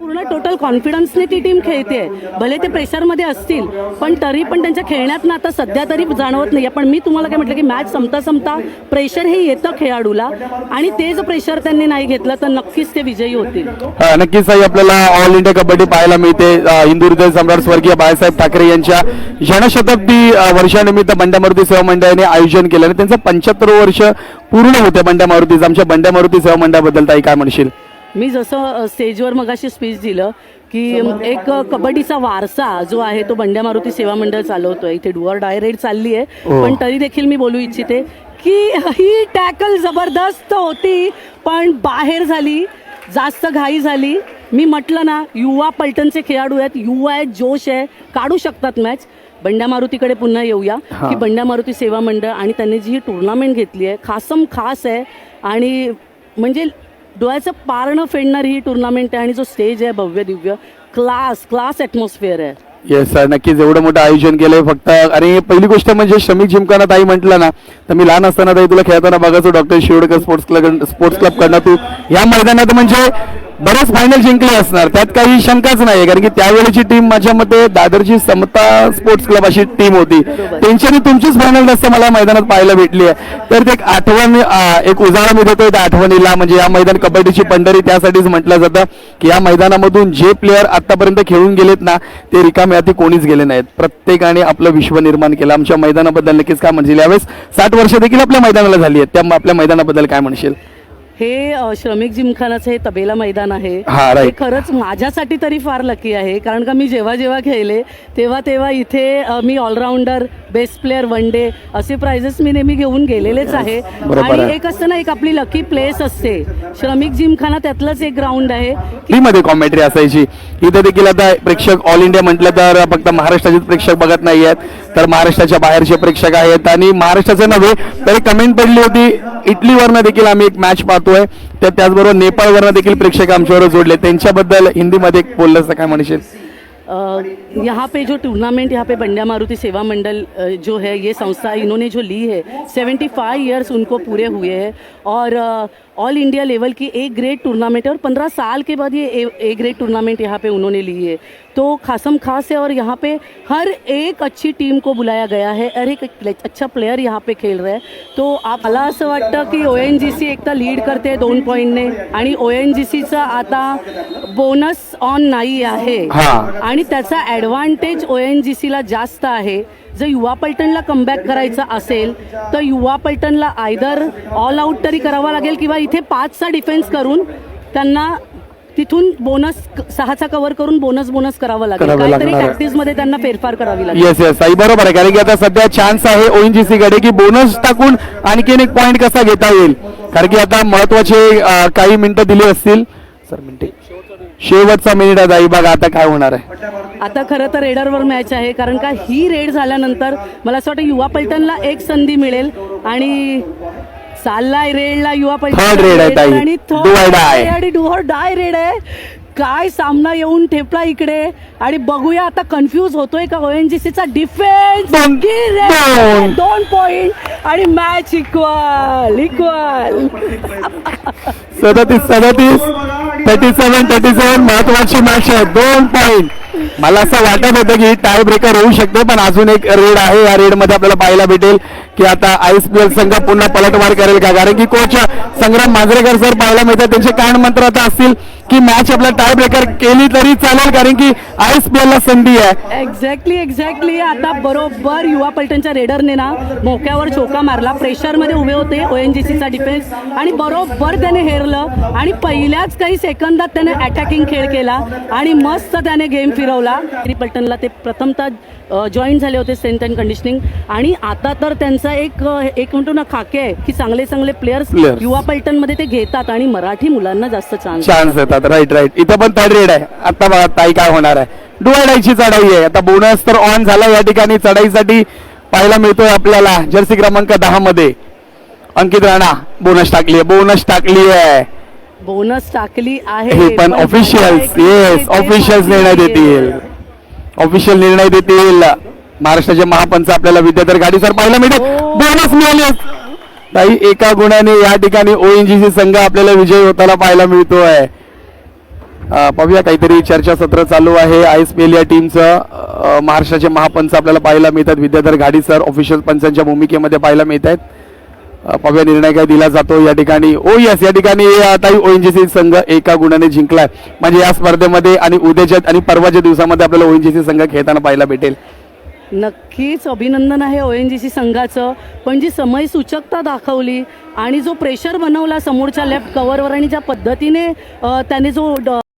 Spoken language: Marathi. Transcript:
पूर्ण टोटल कॉन्फिडन्सने ती टीम खेळते. भले ते प्रेशरमध्ये असतील पण तरी पण त्यांच्या खेळण्यात आता सध्या तरी जाणवत नाही. पण मी तुम्हाला काय म्हटलं की मॅच संपता प्रेशर हे येतं खेळाडूला आणि ते जर प्रेशर त्यांनी नाही घेतलं तर नक्कीच ते विजयी होतील. नक्कीच ताई, आपल्याला ऑल इंडिया कबड्डी पाहायला मिळते. हिंदू हृदय सम्राट स्वर्गीय बाळासाहेब ठाकरे यांच्या जनशताब्दी वर्षानिमित्त बंड्या मारुती सेवा मंडळाने आयोजन केलं आणि त्यांचं 75 वर्ष पूर्ण होते बंड्या मारुतीचं. आमच्या बंड्या मारुती सेवा मंडळाबद्दल ताई काय म्हणशील? मी जसं स्टेजवर मगाशी स्पीच दिलं की एक कबड्डीचा वारसा जो आहे तो बंड्या मारुती सेवा मंडळ चालवतोय. इथे डू ऑर डाय रेड चालली आहे पण तरी देखील मी बोलू इच्छिते की ही टॅकल जबरदस्त होती पण बाहेर झाली, जास्त घाई झाली. मी म्हटलं ना, युवा पलटणचे खेळाडू आहेत, युवा आहेत, जोश आहे, काढू शकतात मॅच. बंड्या मारुतीकडे पुन्हा येऊया की बंड्या मारुती सेवा मंडळ आणि त्यांनी जी ही टुर्नामेंट घेतली आहे खास आहे आणि म्हणजे डोळ्याचं पारणं फेडणारी ही टुर्नामेंट आहे आणि जो स्टेज आहे भव्य दिव्य क्लास ॲटमॉस्फिअर आहे. येस सर, नक्कीच एवढं मोठं आयोजन केलंय फक्त. आणि पहिली गोष्ट म्हणजे श्रमिक जिमखाना ताई म्हटलं ना तर मी लहान असताना ताई तुला खेळताना बघायचो डॉक्टर शिरोडकर स्पोर्ट्स क्लब कडनं. तू या मैदानात म्हणजे बरेच फायनल जिंकले असणार, त्यात काही शंकाच नाही. कारण की त्यावेळेची टीम माझ्या मते दादरची समता स्पोर्ट्स क्लब अशी टीम होती. त्यांच्यानी तुमचीच फायनल जास्त मला मैदानात पाहायला भेटली आहे. तर ते एक आठवण, एक उजाळा मी देतोय त्या आठवणीला. म्हणजे या मैदान कबड्डीची पंढरी त्यासाठीच म्हटलं जातं की या मैदानामधून जे प्लेअर आतापर्यंत खेळून गेलेत ना ते रिकामे हाती कोणीच गेले नाहीत. प्रत्येकाने आपलं विश्व निर्माण केलं. आमच्या मैदानाबद्दल नक्कीच काय म्हणशील? यावेळेस 60 वर्ष देखील आपल्या मैदानाला झाली आहेत, त्यामुळे आपल्या मैदानाबद्दल काय म्हणशील? हे श्रमिक जिमखानाचं हे तबेला मैदान आहे. हे खरंच माझ्यासाठी तरी फार लकी आहे कारण का मी जेव्हा खेळले तेव्हा इथे मी allrounder, best player, one day असे प्राइजेस मी नेहमी घेऊन गेलेलेच आहे. आणि एक असतं ना, एक आपली लकी प्लेस असते. श्रमिक जिमखाना त्यातलंच एक ग्राउंड आहे. मध्ये कॉमेंट्री असायची. इथे देखील आता प्रेक्षक ऑल इंडिया म्हटलं तर फक्त महाराष्ट्राचे प्रेक्षक बघत नाही आहेत तर महाराष्ट्राच्या बाहेरचे प्रेक्षक आहेत. आणि महाराष्ट्राचं नव्हे तर कमेंट पडली होती इटलीवरनं देखील आम्ही एक मॅच पाहतोय, तर त्याचबरोबर नेपाळवरनं देखील प्रेक्षक आमच्यावर जोडले. त्यांच्याबद्दल हिंदीमध्ये बोललं असं काय म्हणशील? यहाँ पे जो टूर्नामेंट यहाँ पे बंड्या मारुति सेवा मंडल जो है ये संस्था इन्होंने जो ली है 75 ईयर्स उनको पूरे हुए हैं और ऑल इंडिया लेवल की एक ग्रेड टूर्नामेंट है और 15 साल के बाद ये ए ग्रेड टूर्नामेंट यहाँ पे उन्होंने ली है. तो खास है और यहाँ पे हर एक अच्छी टीम को बुलाया गया है. हर एक अच्छा प्लेयर यहाँ पे खेल रहा है. तो मला असं वाटतं की ONGC एक तर लीड करते 2 पॉईंटने आणि ONGCचा आता बोनस ऑन नाही आहे आणि त्याचा ॲडव्हान्टेज ONGCला जास्त आहे. जर युवा पलटणला कमबॅक करायचा असेल तर युवा पलटणला आयदर ऑल आउट तरी करावा लागेल किंवा इथे 5चा डिफेन्स करून त्यांना तिथून बोनस 6चा कव्हर करून बोनस करावं लागेल. काहीतरी प्रॅक्टिस मध्ये त्यांना फेरफार करावी लागेल. येस ताई, बरोबर आहे. कारण की आता सध्या चान्स आहे ONGC कडे की बोनस टाकून आणखीन एक पॉईंट कसा घेता येईल. कारण की आता महत्वाचे काही मिनिटं दिली असतील. सर मिनिटे शेवटचा मिनिट आहे बघा आता काय होणार आहे. आता खरं तर रेडरवर मॅच आहे कारण का ही रेड झाल्यानंतर मला असं वाटतं युवा पलटणला एक संधी मिळेल आणि चाललाय रेडला युवा पलटण आणि डू ऑर डाय रेड आहे. काय सामना येऊन ठेपला इकडे आणि बघूया आता कन्फ्यूज होतोय का ONGCचा डिफेन्स. 2 पॉइंट आणि मॅच इक्वल 37 महत्वाची मॅच आहे. 2 पॉइंट. मला असं वाटत होतं की टाय ब्रेकर होऊ शकते पण अजून एक रेड आहे. या रेड मध्ये आपल्याला पाहायला भेटेल की आता ISPL संघ पुन्हा पलटवार करेल का. कारण की कोच संग्राम मांजरेकर सर पाहायला मिळतात. त्यांचे कान मंत्र आता असतील की मॅच आपला टाय ब्रेकर केली तरी चालेल कारण की ISPL ला संधी आहे. एक्झॅक्टली आता बरोबर युवा पलटणच्या रेडरने ना मोक्यावर चोका मारला. प्रेशर मध्ये उभे होते ONGCचा डिफेन्स आणि बरोबर त्याने हेरलं आणि पहिल्याच काही सेकंदात त्याने अटॅकिंग खेळ केला आणि मस्त त्याने गेम फिरवला. पलटणला ते प्रथमतः जॉईन झाले होते स्ट्रेंथ अँड कंडिशनिंग आणि आता तर त्यांचा एक म्हणतो ना खाके आहे की चांगले प्लेयर्स युवा पलटण मध्ये ते घेतात आणि मराठी मुलांना जास्त चान्स देतात. राईट इथं पण 3rd रेड आहे. आता बघा ताई काय होणार आहे. डुआडायची चढाई आहे. आता बोनस तर ऑन झाला. या ठिकाणी चढाईसाठी पाहायला मिळतोय आपल्याला जर्सी क्रमांक 10 मध्ये अंकित राणा बोनस टाकली आहे. बोनस टाकली आहे पण ऑफिशियल्स निर्णय देतील. महाराष्ट्राचे महापंच आपल्याला विद्याधर गाडीसर पाहायला मिळते. बोनस मिळाले ताई. एका गुणाने या ठिकाणी ONGC संघ आपल्याला विजयी होताना पाहायला मिळतोय. पाहूया काहीतरी चर्चासत्र चालू आहे ISPL या टीमचं. महाराष्ट्राचे महापंच आपल्याला पाहायला मिळतात. विद्याधर घाडी सर ऑफिशियल पंचांच्या भूमिकेमध्ये पाहायला मिळत आहेत. पाहूया निर्णय काय दिला जातो या ठिकाणी. यस, या ठिकाणी ताई ONGC संघ एका गुणाने जिंकलाय. म्हणजे या स्पर्धेमध्ये आणि उद्याच्या आणि परवाच्या दिवसामध्ये आपल्याला ONGC संघ खेळताना पाहायला भेटेल. नक्कीच अभिनंदन आहे ONGC संघाचं. पण जी समयसूचकता दाखवली आणि जो प्रेशर बनवला समोरच्या लेफ्ट कव्हरवर आणि ज्या पद्धतीने त्याने जो